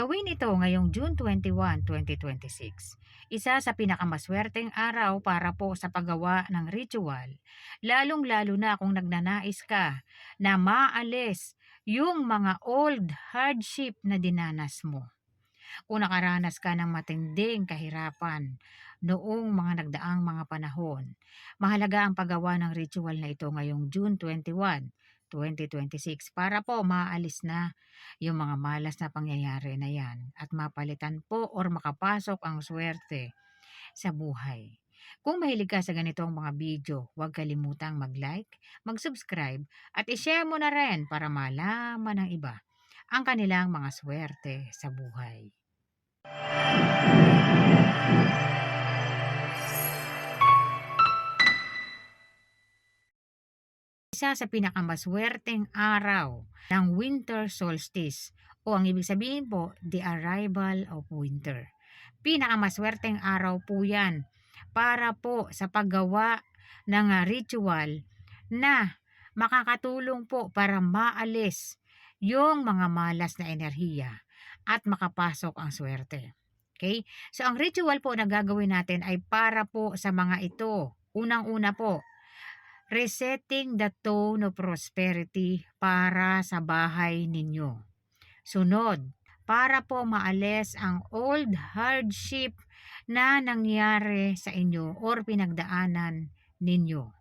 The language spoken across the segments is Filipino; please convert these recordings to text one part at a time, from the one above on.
Gawin ito ngayong June 21, 2026. Isa sa pinakamaswerteng araw para po sa paggawa ng ritual, lalong-lalo na kung nagnanais ka na maalis yung mga old hardship na dinanas mo. Kung nakaranas ka ng matinding kahirapan noong mga nagdaang mga panahon, mahalaga ang paggawa ng ritual na ito ngayong June 21, 2026 para po maalis na yung mga malas na pangyayari na yan at mapalitan po or makapasok ang swerte sa buhay. Kung mahilig ka sa ganitong mga video, huwag kalimutang mag-like, mag-subscribe at i-share mo na rin para malaman ng iba ang kanilang mga swerte sa buhay. Isa sa pinakamaswerteng araw ng winter solstice o ang ibig sabihin po, the arrival of winter. Pinakamaswerteng araw po yan para po sa paggawa ng ritual na makakatulong po para maalis yung mga malas na enerhiya at makapasok ang swerte. Okay? So ang ritual po na gagawin natin ay para po sa mga ito. Unang-una po, resetting the tone of prosperity para sa bahay ninyo. Sunod, para po maalis ang old hardship na nangyari sa inyo or pinagdaanan ninyo.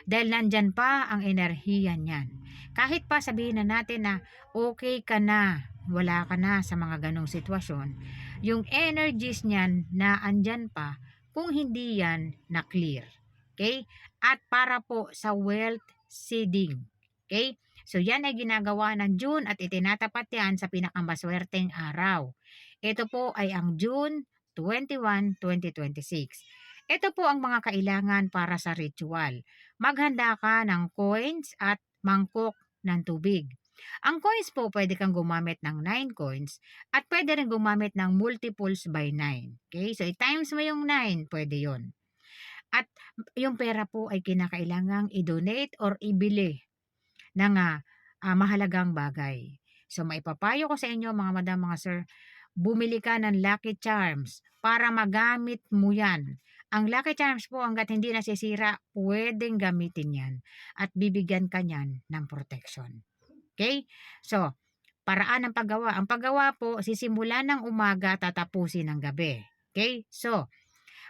Dahil nandyan pa ang enerhiya niyan. Kahit pa sabihin na natin na okay ka na, wala ka na sa mga ganong sitwasyon, yung energies niyan na andyan pa kung hindi yan na clear. Okay? At para po sa wealth seeding. Okay? So yan ay ginagawa ng June at itinatapat yan sa pinakamaswerteng araw. Ito po ay ang June 21, 2026. Ito po ang mga kailangan para sa ritual. Maghanda ka ng coins at mangkok ng tubig. Ang coins po pwede kang gumamit ng 9 coins at pwede rin gumamit ng multiples by 9. Okay? So i-times mo yung 9, pwede yon. At yung pera po ay kinakailangang i-donate or ibili ng mahalagang bagay. So maipapayo ko sa inyo mga madam, mga sir, bumili ka ng Lucky Charms para magamit mo yan. Ang Lucky Charms po hanggat hindi nasisira, pwedeng gamitin yan at bibigyan ka niyan ng protection. Okay? So, paraan ng paggawa. Ang paggawa po, sisimula ng umaga, tatapusin ng gabi. Okay? So,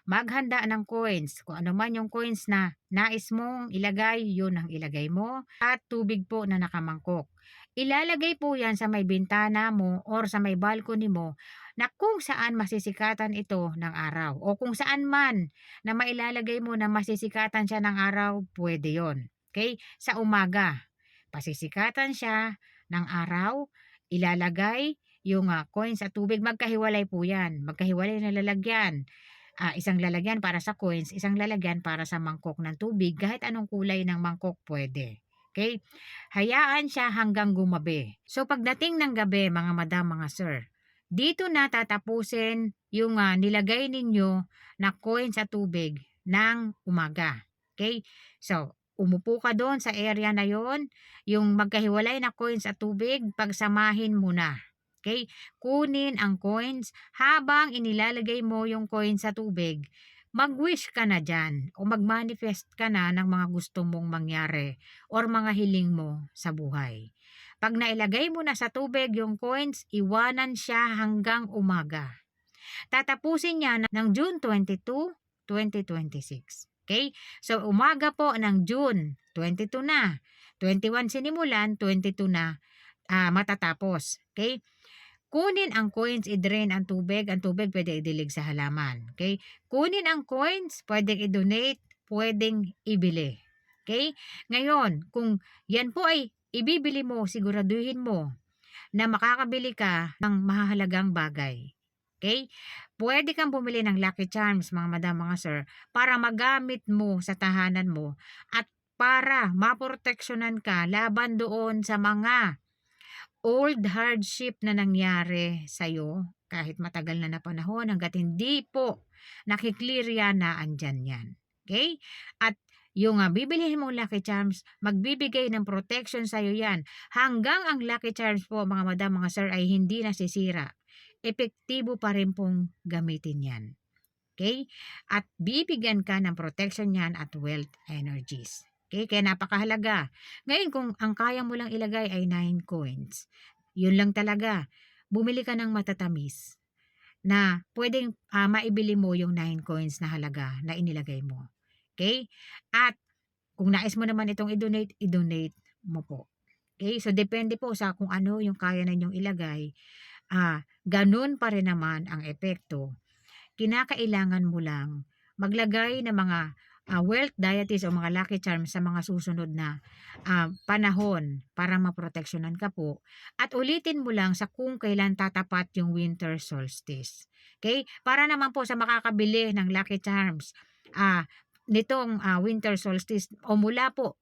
maghanda ng coins. Kung ano man yung coins na nais mong ilagay, yun ang ilagay mo. At tubig po na nakamangkok. Ilalagay po yan sa may bintana mo or sa may balcony mo na kung saan masisikatan ito ng araw. O kung saan man na mailalagay mo na masisikatan siya ng araw, pwede yon. Okay? Sa umaga, pasisikatan siya ng araw, ilalagay yung coins at tubig. Magkahiwalay po yan. Magkahiwalay na lalagyan. Isang lalagyan para sa coins, isang lalagyan para sa mangkok ng tubig. Kahit anong kulay ng mangkok pwede. Okay? Hayaan siya hanggang gumabi. So pagdating ng gabi, mga madam, mga sir, dito na tatapusin yung nilagay ninyo na coins at tubig ng umaga. Okay? So, umupo ka doon sa area na yon, yung magkahiwalay na coins at tubig, pagsamahin mo na. Okay? Kunin ang coins habang inilalagay mo yung coins sa tubig. Mag-wish ka na dyan o mag-manifest ka na ng mga gusto mong mangyari or mga hiling mo sa buhay. Pag nailagay mo na sa tubig yung coins, iwanan siya hanggang umaga. Tatapusin niya ng June 22, 2026. Okay? So, umaga po ng June 22 na. 21 sinimulan, 22 na matatapos. Okay? Kunin ang coins, i-drain ang tubig. Ang tubig pwede idilig sa halaman. Okay? Kunin ang coins, pwedeng i-donate, pwedeng ibili. Okay? Ngayon, kung yan po ay ibibili mo, siguraduhin mo na makakabili ka ng mahalagang bagay. Okay? Pwede kang bumili ng Lucky Charms, mga madam, mga sir, para magamit mo sa tahanan mo at para maproteksyonan ka laban doon sa mga old hardship na nangyari sa'yo kahit matagal na panahon hanggat hindi po nakiklear yan na andyan yan. Okay? At yung bibilihin mong Lucky Charms, magbibigay ng protection sa'yo yan hanggang ang Lucky Charms po, mga madam, mga sir, ay hindi nasisira. epektibo pa rin pong gamitin yan. Okay? At bibigyan ka ng protection yan at wealth energies. Okay? Kaya napakahalaga. Ngayon, kung ang kaya mo lang ilagay ay 9 coins, yun lang talaga. Bumili ka ng matatamis na pwedeng maibili mo yung 9 coins na halaga na inilagay mo. Okay? At kung nais mo naman itong i-donate, i-donate mo po. Okay? So, depende po sa kung ano yung kaya na ninyong ilagay. Ganun pa rin naman ang epekto. Kinakailangan mo lang maglagay ng mga wealth deities o mga lucky charms sa mga susunod na panahon para maproteksyonan ka po. At ulitin mo lang sa kung kailan tatapat yung winter solstice. Okay? Para naman po sa makakabili ng lucky charms nitong winter solstice o mula po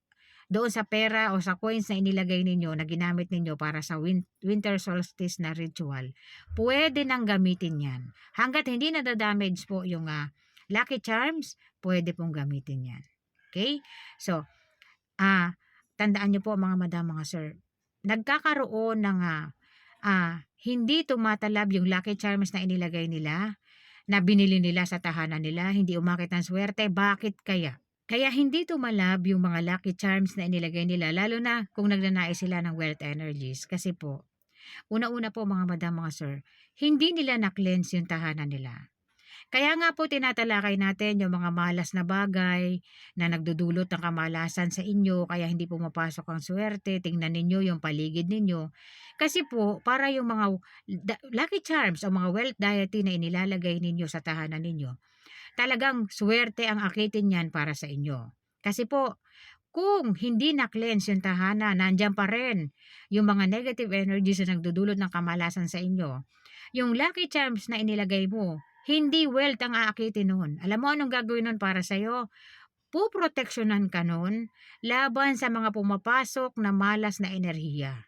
doon sa pera o sa coins na inilagay ninyo na ginamit ninyo para sa winter solstice na ritual, pwede nang gamitin yan. Hanggat hindi nadadamage po yung lucky charms, pwede pong gamitin yan. Okay? So, tandaan nyo po mga madam, mga sir, nagkakaroon ng hindi tumatalab yung lucky charms na inilagay nila, na binili nila sa tahanan nila, hindi umakit ng swerte. Bakit kaya? Kaya hindi tumalab yung mga lucky charms na inilagay nila, lalo na kung nagnanais sila ng wealth energies. Kasi po, una-una po mga madam, mga sir, hindi nila na-cleanse yung tahanan nila. Kaya nga po tinatalakay natin yung mga malas na bagay na nagdudulot ng kamalasan sa inyo, kaya hindi pumapasok ang swerte. Tingnan ninyo yung paligid ninyo. Kasi po, para yung mga lucky charms o mga wealth deity na inilalagay ninyo sa tahanan ninyo, talagang swerte ang akitin yan para sa inyo. Kasi po, kung hindi na-cleanse yung tahanan, nandyan pa rin yung mga negative energies na nagdudulot ng kamalasan sa inyo. Yung lucky charms na inilagay mo, hindi wealth ang aakitin nun. Alam mo anong gagawin nun para sa'yo? Puproteksyonan ka nun laban sa mga pumapasok na malas na enerhiya.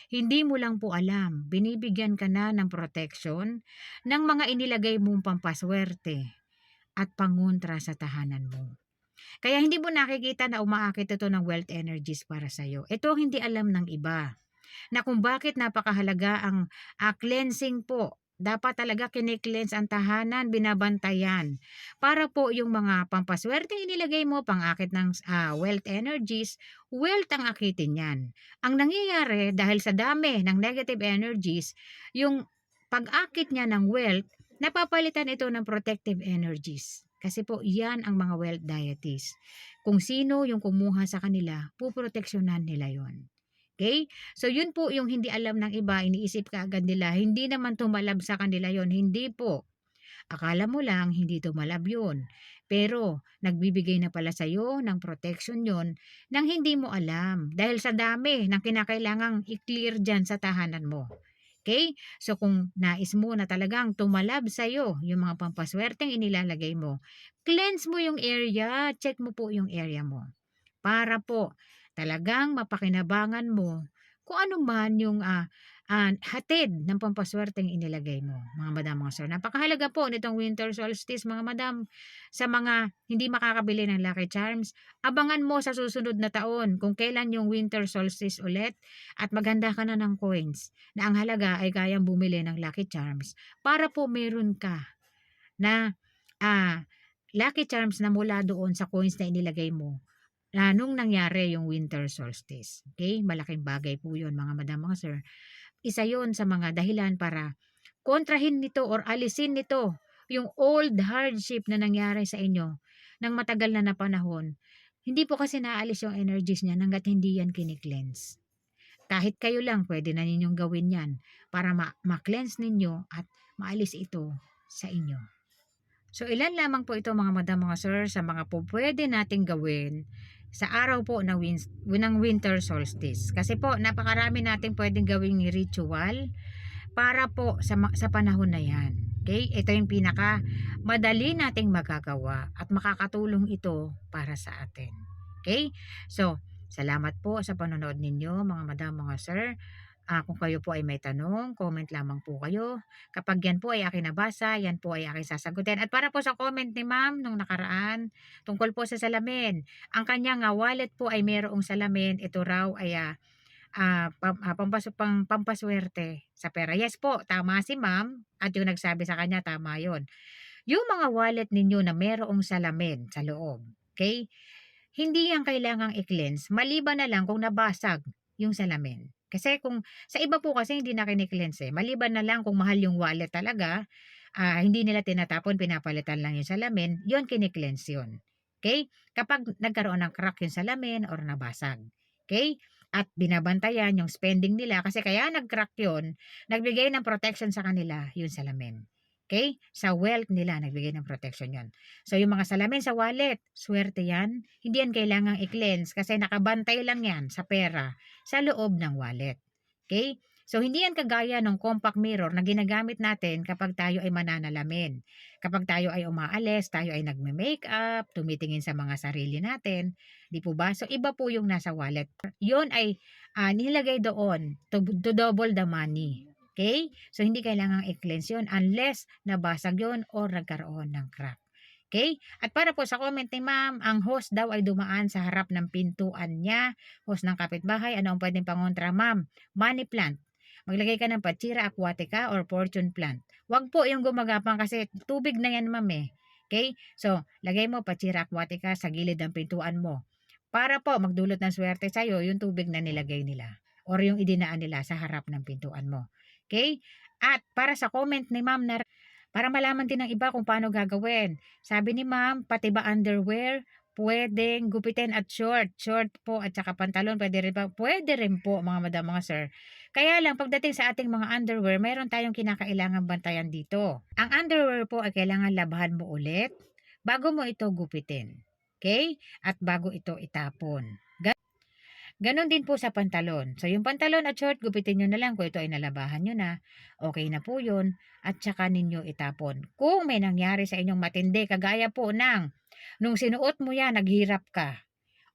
Hindi mo lang po alam, binibigyan ka na ng protection ng mga inilagay mong pampaswerte at pangontra sa tahanan mo. Kaya hindi mo nakikita na umaakit ito ng wealth energies para sa'yo. Ito hindi alam ng iba na kung bakit napakahalaga ang cleansing po. Dapat talaga kine-cleanse ang tahanan, binabantayan. Para po yung mga pampaswerte inilagay mo, pang-akit ng wealth energies, wealth ang akitin yan. Ang nangyayari dahil sa dami ng negative energies, yung pag-akit niya ng wealth, napapalitan ito ng protective energies. Kasi po yan ang mga wealth deities. Kung sino yung kumuha sa kanila, puproteksyonan nila yon. Okay? So yun po yung hindi alam ng iba, iniisip kaagad nila, hindi naman tumalab sa kanila yon. Hindi po. Akala mo lang hindi tumalab yun. Pero nagbibigay na pala sa'yo ng protection yon nang hindi mo alam. Dahil sa dami ng kinakailangang i-clear dyan sa tahanan mo. Okay? So kung nais mo na talagang tumalab sa'yo yung mga pampaswerteng inilalagay mo, cleanse mo yung area, check mo po yung area mo. Para po talagang mapakinabangan mo kung ano man yung hatid ng pampaswerteng inilagay mo, mga madam, mga sir. Napakahalaga po nitong winter solstice, mga madam. Sa mga hindi makakabili ng lucky charms, abangan mo sa susunod na taon kung kailan yung winter solstice ulit at maghanda ka na ng coins na ang halaga ay kayang bumili ng lucky charms para po meron ka na lucky charms na mula doon sa coins na inilagay mo nung nangyari yung winter solstice. Okay? Malaking bagay po yun, mga madam, mga sir. Isa yon sa mga dahilan para kontrahin nito or alisin nito yung old hardship na nangyari sa inyo ng matagal na panahon. Hindi po kasi naalis yung energies niya hanggat hindi yan kini-cleanse. Kahit kayo lang, pwede na ninyong gawin yan para ma-cleanse ninyo at maalis ito sa inyo. So ilan lamang po ito, mga madam, mga sir, sa mga po pwede nating gawin sa araw po ng winter solstice. Kasi po napakarami nating pwedeng gawing ritual para po sa panahon na yan. Okay? Ito yung pinaka madali nating magagawa at makakatulong ito para sa atin. Okay? So, salamat po sa panonood ninyo, mga madam, mga sir. Kung kayo po ay may tanong, comment lamang po kayo. Kapag yan po ay aking nabasa, yan po ay aking sasagutin. At para po sa comment ni ma'am nung nakaraan, tungkol po sa salamin, ang kanyang wallet po ay mayroong salamin. Ito raw ay pampaswerte sa pera. Yes po, tama si ma'am at yung nagsabi sa kanya tama yon. Yung mga wallet ninyo na merong salamin sa loob, okay? Hindi yan kailangang i-cleanse maliban na lang kung nabasag yung salamin. Kasi kung sa iba po kasi hindi na kini-cleanse, maliban na lang kung mahal yung wallet talaga, hindi nila tinatapon, pinapalitan lang yung salamin, yun kini-cleanse yun. Okay? Kapag nagkaroon ng crack yung salamin or nabasag. Okay? At binabantayan yung spending nila kasi kaya nag-crack yun, nagbigay ng protection sa kanila yung salamin. Okay? Sa wealth nila, nagbigay ng protection yun. So, yung mga salamin sa wallet, swerte yan. Hindi yan kailangang i-cleanse kasi nakabantay lang yan sa pera sa loob ng wallet. Okay? So, hindi yan kagaya ng compact mirror na ginagamit natin kapag tayo ay mananalamin. Kapag tayo ay umaalis, tayo ay nagme-makeup, tumitingin sa mga sarili natin. Di po ba? So, iba po yung nasa wallet. Yun ay nilagay doon to double the money. Okay? So, hindi kailangang i-cleanse yun unless nabasag yun or nagkaroon ng crack. Okay? At para po sa comment ni ma'am, ang host daw ay dumaan sa harap ng pintuan niya. Host ng kapitbahay, ano ang pwedeng pangontra ma'am? Money plant. Maglagay ka ng Pachira aquatica or fortune plant. Huwag po yung gumagapang kasi tubig na yan ma'am eh. Okay? So, lagay mo Pachira aquatica sa gilid ng pintuan mo. Para po magdulot ng swerte sa'yo yung tubig na nilagay nila or yung idinaan nila sa harap ng pintuan mo. Okay? At para sa comment ni ma'am na para malaman din ng iba kung paano gagawin. Sabi ni ma'am, pati ba underwear, pwedeng gupitin at short. Short po at saka pantalon, pwede rin po mga madam, mga sir. Kaya lang, pagdating sa ating mga underwear, mayroon tayong kinakailangan bantayan dito. Ang underwear po ay kailangan labahan mo ulit bago mo ito gupitin. Okay? At bago ito itapon. Ganon din po sa pantalon. So, yung pantalon at short, gupitin nyo na lang kung ito ay nalabahan nyo na. Okay na po yun. At saka ninyo itapon. Kung may nangyari sa inyong matindi, kagaya po nung sinuot mo yan, naghirap ka.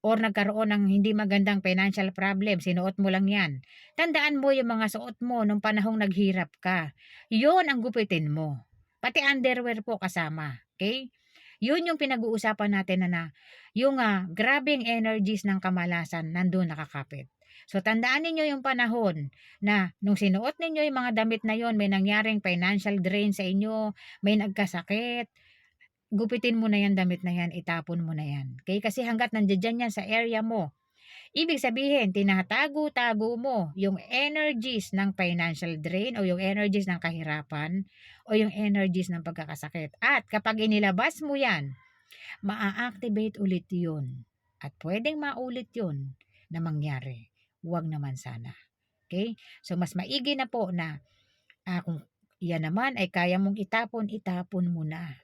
Or nagkaroon ng hindi magandang financial problem, sinuot mo lang yan. Tandaan mo yung mga suot mo nung panahong naghirap ka. Yun ang gupitin mo. Pati underwear po kasama. Okay? Yun yung pinag-uusapan natin na yung grabing energies ng kamalasan nandun nakakapit. So tandaan ninyo yung panahon na nung sinuot ninyo yung mga damit na yon, may nangyaring financial drain sa inyo, may nagkasakit, gupitin mo na yan damit na yan, itapon mo na yan. Okay? Kasi hanggat nandiyan yan sa area mo, ibig sabihin, tinatago-tago mo yung energies ng financial drain o yung energies ng kahirapan o yung energies ng pagkakasakit. At kapag inilabas mo yan, maa-activate ulit yun. At pwedeng maulit yun na mangyari. Huwag naman sana. Okay? So, mas maigi na po na kung yan naman ay kaya mong itapon, itapon mo na.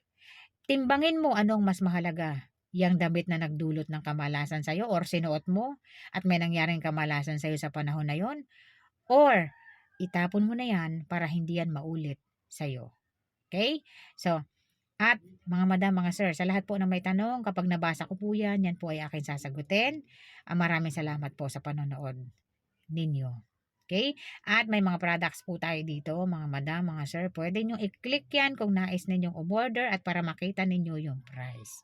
Timbangin mo anong mas mahalaga. Yang damit na nagdulot ng kamalasan sa'yo or sinuot mo at may nangyaring kamalasan sa'yo sa panahon na yon, or itapon mo na yan para hindi yan maulit sa'yo. Okay? So, at mga madam, mga sir, sa lahat po na may tanong, kapag nabasa ko po yan po ay akin sasagutin. Maraming salamat po sa panonood ninyo. Okay? At may mga products po tayo dito, mga madam, mga sir. Pwede nyo i-click yan kung nais ninyong umorder at para makita ninyo yung price.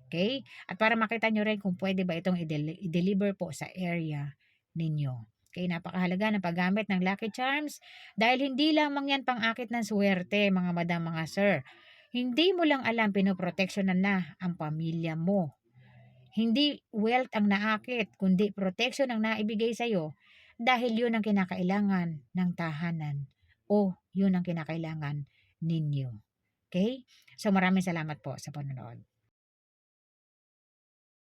Okay? At para makita nyo rin kung pwede ba itong i-deliver po sa area ninyo. Okay, napakahalaga ng paggamit ng Lucky Charms dahil hindi lamang yan pang-akit ng swerte, mga madam, mga sir. Hindi mo lang alam, pinoproteksyonan na ang pamilya mo. Hindi wealth ang naakit, kundi protection ang naibigay sa'yo dahil yun ang kinakailangan ng tahanan o yun ang kinakailangan ninyo. Okay? So maraming salamat po sa panonood.